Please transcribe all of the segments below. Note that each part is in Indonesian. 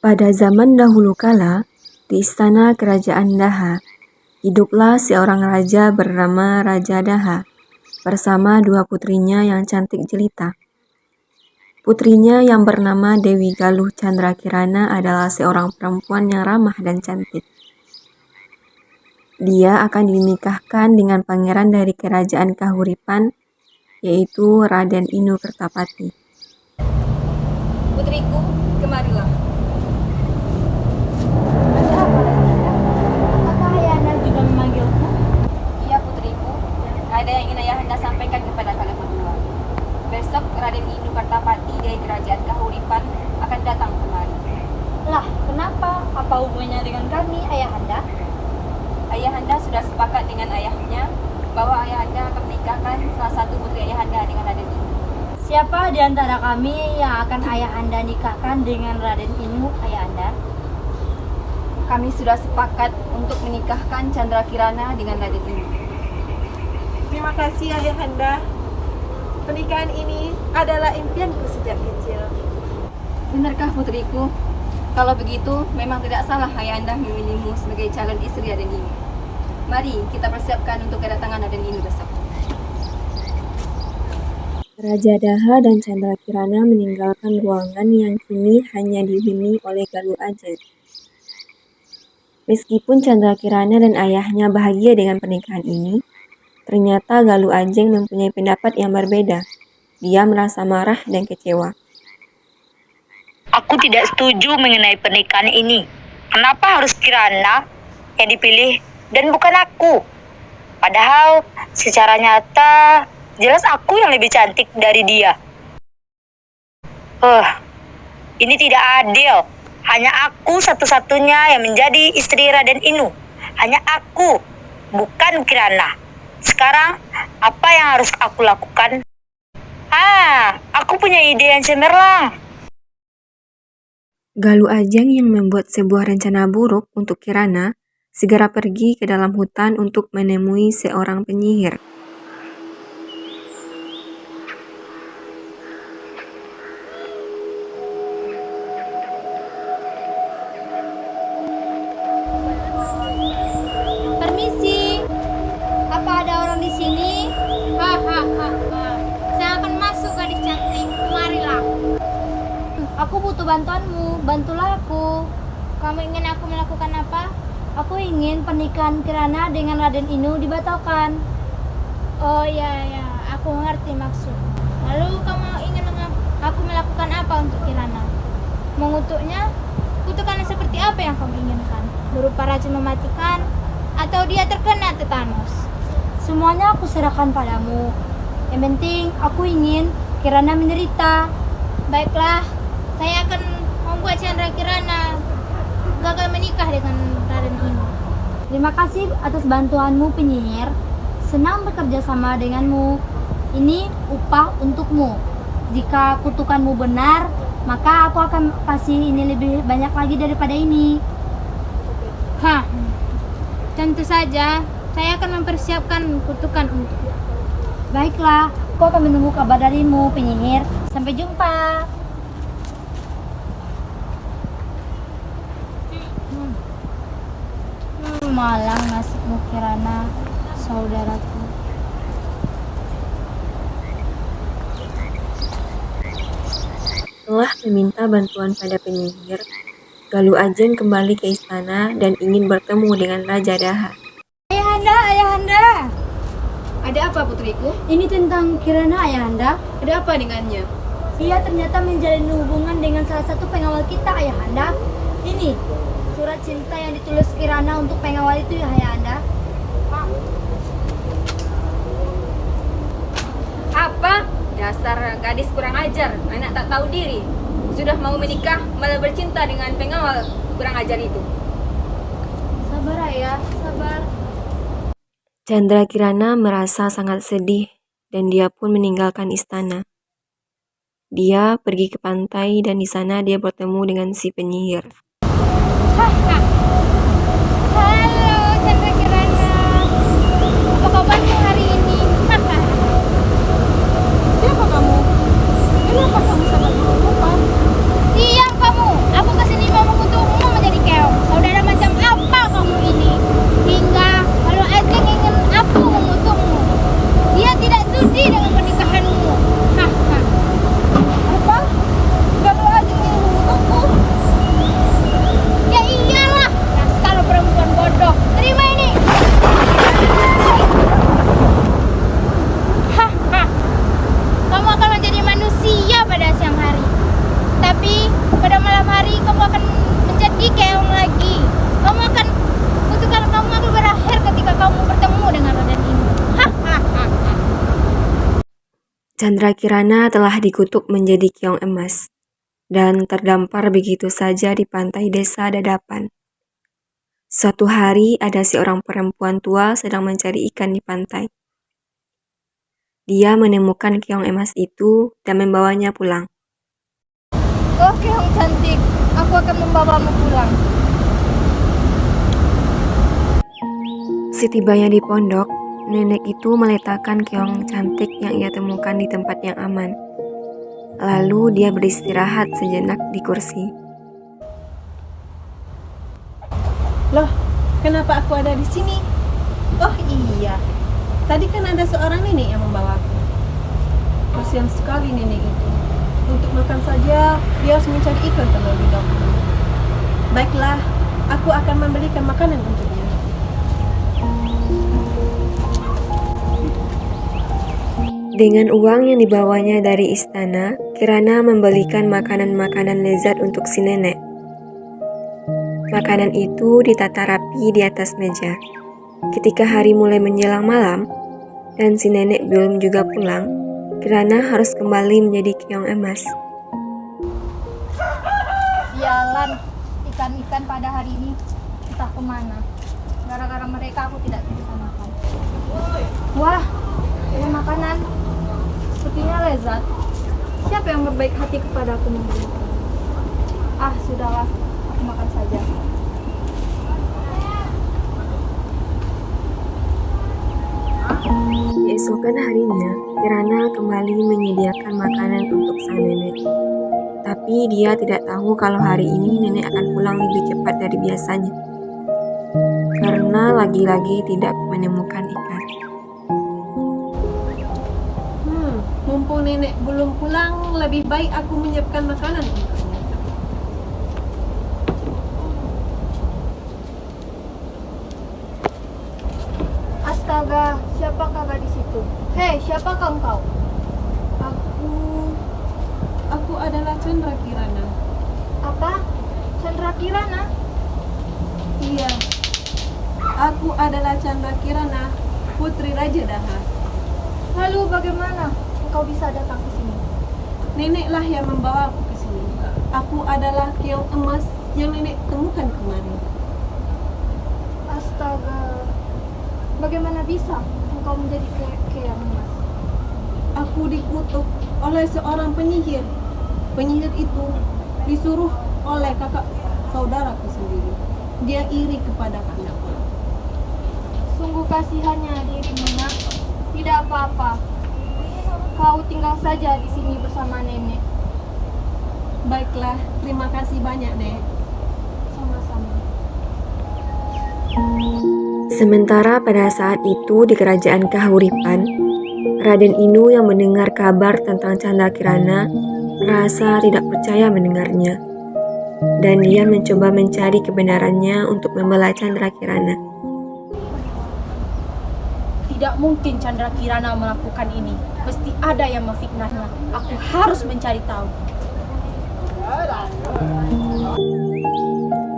Pada zaman dahulu kala, di istana kerajaan Daha, hiduplah seorang raja bernama Raja Daha bersama dua putrinya yang cantik jelita. Putrinya yang bernama Dewi Galuh Candrakirana adalah seorang perempuan yang ramah dan cantik. Dia akan dinikahkan dengan pangeran dari kerajaan Kahuripan, yaitu Raden Inu Kertapati. Putriku, kemarilah. Ada apa, Ayahanda? Apakah Ayahanda juga memanggilku? Iya putriku, ada yang ingin Ayahanda sampaikan kepada kalian berdua. Besok Raden Inu Kertapati dari kerajaan Kahuripan akan datang kemari. Lah, kenapa? Apa hubungannya dengan kami, Ayahanda? Ayahanda sudah sepakat dengan ayahnya bahwa Ayahanda akan menikahkan salah satu putri Ayahanda dengan Raden Inu. Siapa di antara kami yang akan Ayahanda nikahkan dengan Raden Inu, Ayahanda? Kami sudah sepakat untuk menikahkan Candrakirana dengan Raden Inu. Terima kasih Ayahanda. Pernikahan ini adalah impianku sejak kecil. Benarkah putriku? Kalau begitu, memang tidak salah Ayahanda memilihmu sebagai calon istri Raden Inu. Mari kita persiapkan untuk kedatangan Raden Inu besok. Raja Daha dan Candrakirana meninggalkan ruangan yang kini hanya dihuni oleh Galuh Ajeng. Meskipun Candrakirana dan ayahnya bahagia dengan pernikahan ini, ternyata Galuh Ajeng mempunyai pendapat yang berbeda. Dia merasa marah dan kecewa. Aku tidak setuju mengenai pernikahan ini. Kenapa harus Kirana yang dipilih dan bukan aku? Padahal secara nyata jelas aku yang lebih cantik dari dia. Ini tidak adil. Hanya aku satu-satunya yang menjadi istri Raden Inu. Hanya aku, bukan Kirana. Sekarang, apa yang harus aku lakukan? Aku punya ide yang cemerlang. Galuh Ajeng yang membuat sebuah rencana buruk untuk Kirana segera pergi ke dalam hutan untuk menemui seorang penyihir. Permisi. Apa ada orang di sini? Hahaha. Saya akan masuk, gadis cantik. Marilah. Aku butuh bantuanmu. Bantulah aku. Kamu ingin aku melakukan apa? Aku ingin pernikahan Kirana dengan Raden Inu dibatalkan. Oh ya, aku mengerti maksud. Lalu kamu ingin aku melakukan apa untuk Kirana? Mengutuknya? Kutukan seperti apa yang kamu inginkan? Berupa racun mematikan? Atau dia terkena tetanus? Semuanya aku serahkan padamu. Yang penting aku ingin Kirana menderita. Baiklah, saya akan membuat Candrakirana gagal menikah dengan Raden Inu. Terima kasih atas bantuanmu, penyihir. Senang bekerja sama denganmu. Ini upah untukmu. Jika kutukanmu benar, maka aku akan kasih ini lebih banyak lagi daripada ini. Tentu saja, saya akan mempersiapkan kutukan untukmu. Baiklah, aku akan menunggu kabar darimu, penyihir. Sampai jumpa. Malang nasibmu, Kirana, saudaraku. Setelah meminta bantuan pada penyihir, Galuh Ajeng kembali ke istana dan ingin bertemu dengan Raja Daha. Ayahanda. Ada apa putriku? Ini tentang Kirana, Ayahanda. Ada apa dengannya? Dia ternyata menjalin hubungan dengan salah satu pengawal kita, Ayahanda. Ini surat cinta yang ditulis Kirana untuk pengawal itu, Ayahanda. Apa? Dasar gadis kurang ajar, anak tak tahu diri. Sudah mau menikah, malah bercinta dengan pengawal kurang ajar itu. Sabar, Ayah, sabar. Candrakirana merasa sangat sedih dan dia pun meninggalkan istana. Dia pergi ke pantai dan di sana dia bertemu dengan si penyihir. Halo, Candrakirana. Apa kabarmu hari ini? Siapa kamu? Kenapa kamu sangat berubah? Diam kamu. Aku kesini mau kamu akan menjadi keong lagi. Kamu akan kutukan kamu akan berakhir ketika kamu bertemu dengan Raden ini. Hahaha. Chandrakirana telah dikutuk menjadi keong emas dan terdampar begitu saja di pantai desa Dadapan. Suatu hari ada seorang perempuan tua sedang mencari ikan di pantai. Dia menemukan keong emas itu dan membawanya pulang. Oh keong cantik, aku akan membawamu pulang. Setibanya di pondok, nenek itu meletakkan keong cantik yang ia temukan di tempat yang aman. Lalu dia beristirahat sejenak di kursi. Loh, kenapa aku ada di sini? Oh iya, tadi kan ada seorang nenek yang membawaku. Kasihan sekali nenek itu. Untuk makan saja, dia harus mencari ikan terlebih dahulu. Baiklah, aku akan membelikan makanan untuknya. Dengan uang yang dibawanya dari istana, Kirana membelikan makanan-makanan lezat untuk si nenek. Makanan itu ditata rapi di atas meja. Ketika hari mulai menjelang malam, dan si nenek belum juga pulang, Kirana harus kembali menjadi keong emas. Sialan, ikan-ikan pada hari ini entah kemana. Gara-gara mereka aku tidak bisa makan. Wah, ini makanan sepertinya lezat. Siapa yang berbaik hati kepadaku memberi? Ah, sudahlah, aku makan saja. Keesokan harinya, Kirana kembali menyediakan makanan untuk sang nenek. Tapi dia tidak tahu kalau hari ini nenek akan pulang lebih cepat dari biasanya. Karena lagi-lagi tidak menemukan ikan. Mumpung nenek belum pulang, lebih baik aku menyiapkan makanan untuknya. Astaga, siapakah gadis itu? Hei, siapakah engkau? Aku adalah Chandrakirana. Apa? Chandrakirana? Iya, aku adalah Chandrakirana, putri Raja Daha. Lalu bagaimana engkau bisa datang ke sini? Neneklah yang membawa aku ke sini. Aku adalah keong emas yang nenek temukan kemarin. Astaga, bagaimana bisa engkau menjadi keong emas? Aku dikutuk oleh seorang penyihir. Penyihir itu disuruh oleh kakak saudaraku sendiri. Dia iri kepadaku. Sungguh kasihannya dirimu, nak. Tidak apa-apa. Kau tinggal saja di sini bersama nenek. Baiklah, terima kasih banyak, Nek. Sama-sama. Sementara pada saat itu di kerajaan Kahuripan, Raden Inu yang mendengar kabar tentang Chandrakirana merasa tidak percaya mendengarnya. Dan dia mencoba mencari kebenarannya untuk membela Chandrakirana. Tidak mungkin Chandrakirana melakukan ini. Mesti ada yang memfitnahnya. Aku harus mencari tahu.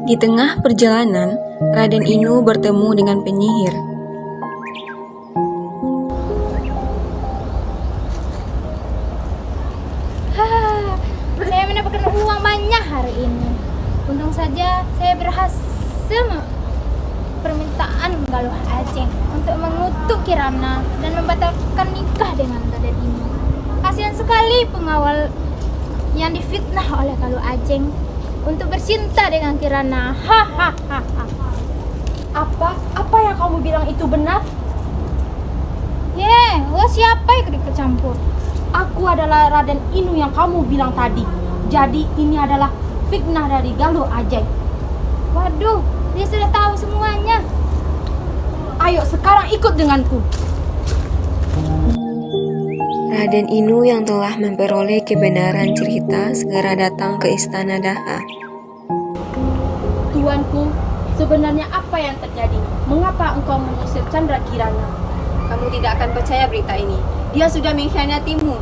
Di tengah perjalanan, Raden Inu bertemu dengan penyihir. Saya mendapatkan uang banyak hari ini. Untung saja saya berhasil permintaan Galuh Ajeng untuk mengutuk Kirana dan membatalkan nikah dengan Raden ini. Kasihan sekali pengawal yang difitnah oleh Galuh Ajeng untuk bercinta dengan Kirana. Hahaha. Apa yang kamu bilang itu benar? Siapa yang ikut campur? Aku adalah Raden Inu yang kamu bilang tadi. Jadi ini adalah fitnah dari Galuh Ajeng. Waduh, dia sudah tahu semuanya. Ayo sekarang ikut denganku. Raden Inu yang telah memperoleh kebenaran cerita segera datang ke istana Daha. Tuanku, sebenarnya apa yang terjadi? Mengapa engkau mengusir Chandrakirana? Kamu tidak akan percaya berita ini. Dia sudah mengkhianatimu.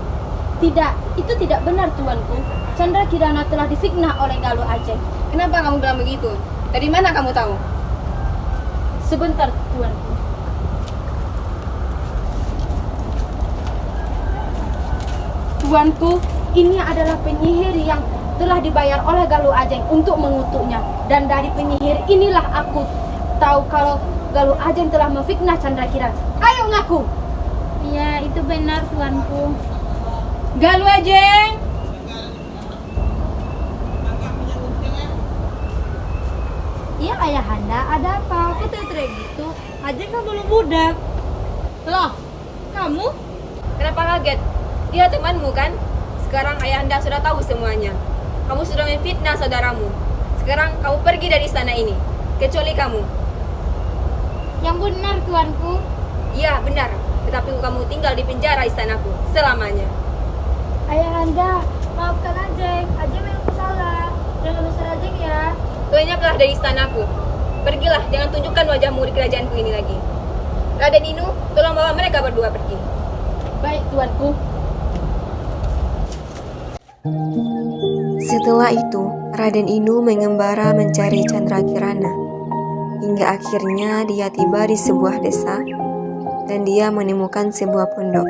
Tidak, itu tidak benar tuanku. Chandra Kirana telah difitnah oleh Galuh Ajeng. Kenapa kamu bilang begitu? Dari mana kamu tahu? Sebentar tuanku. Tuanku, ini adalah penyihir yang telah dibayar oleh Galuh Ajeng untuk mengutuknya. Dan dari penyihir inilah aku tahu kalau Galuh Ajeng telah memfitnah Chandra Kirana. Ayo ngaku! Iya, itu benar tuanku. Galuh Ajeng! Iya ayahanda, ada apa? Kok teriak gitu? Ajeng kan belum budak. Loh, kamu? Kenapa kaget? Dia temanmu kan? Sekarang ayahanda sudah tahu semuanya. Kamu sudah memfitnah saudaramu. Sekarang kamu pergi dari istana ini. Kecuali kamu. Yang benar tuanku. Iya, benar. Tetapi kamu tinggal di penjara istanaku selamanya. Ayahanda, maafkan Ajeng. Ajeng memang salah. Jangan usir Ajeng ya. Lenyaplah dari istanaku. Pergilah, jangan tunjukkan wajahmu di kerajaanku ini lagi. Raden Inu, tolong bawa mereka berdua pergi. Baik tuanku. Setelah itu, Raden Inu mengembara mencari Chandra Kirana. Hingga akhirnya dia tiba di sebuah desa dan dia menemukan sebuah pondok.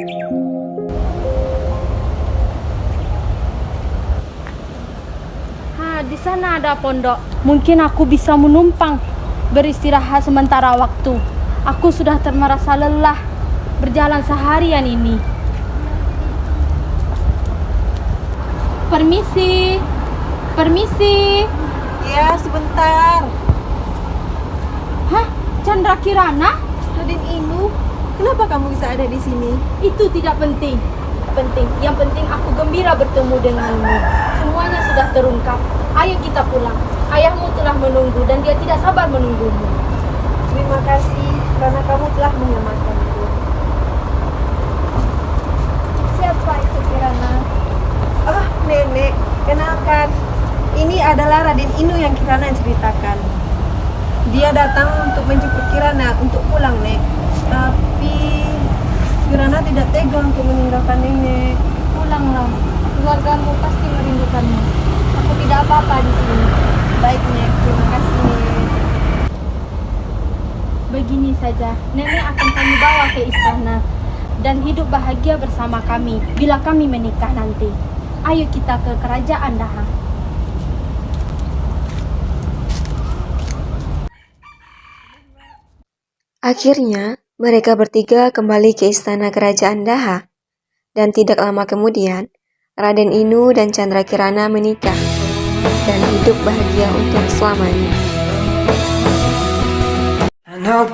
Di sana ada pondok. Mungkin aku bisa menumpang beristirahat sementara waktu. Aku sudah merasa lelah berjalan seharian ini. Permisi. Permisi. Ya, sebentar. Hah? Chandra Kirana? Raden Inu, kenapa kamu bisa ada di sini? Itu tidak penting. Yang penting aku gembira bertemu denganmu. Semuanya sudah terungkap. Ayo kita pulang. Ayahmu telah menunggu dan dia tidak sabar menunggumu. Terima kasih karena kamu telah menyelamatkanku. Siapa itu Kirana? Ah, nenek, kenalkan. Ini adalah Raden Inu yang Kirana ceritakan. Dia datang untuk menjemput Kirana untuk pulang, Nek. Tapi Kirana tidak tega untuk meninggalkan nenek. Pulanglah. Keluargamu pasti merindukanmu. Aku tidak apa-apa di sini. Baik, Nek. Terima kasih, Nek. Begini saja, nenek akan kami bawa ke istana dan hidup bahagia bersama kami bila kami menikah nanti. Ayo kita ke kerajaan Daha. Akhirnya, mereka bertiga kembali ke istana kerajaan Daha. Dan tidak lama kemudian, Raden Inu dan Chandra Kirana menikah dan hidup bahagia untuk selamanya. I know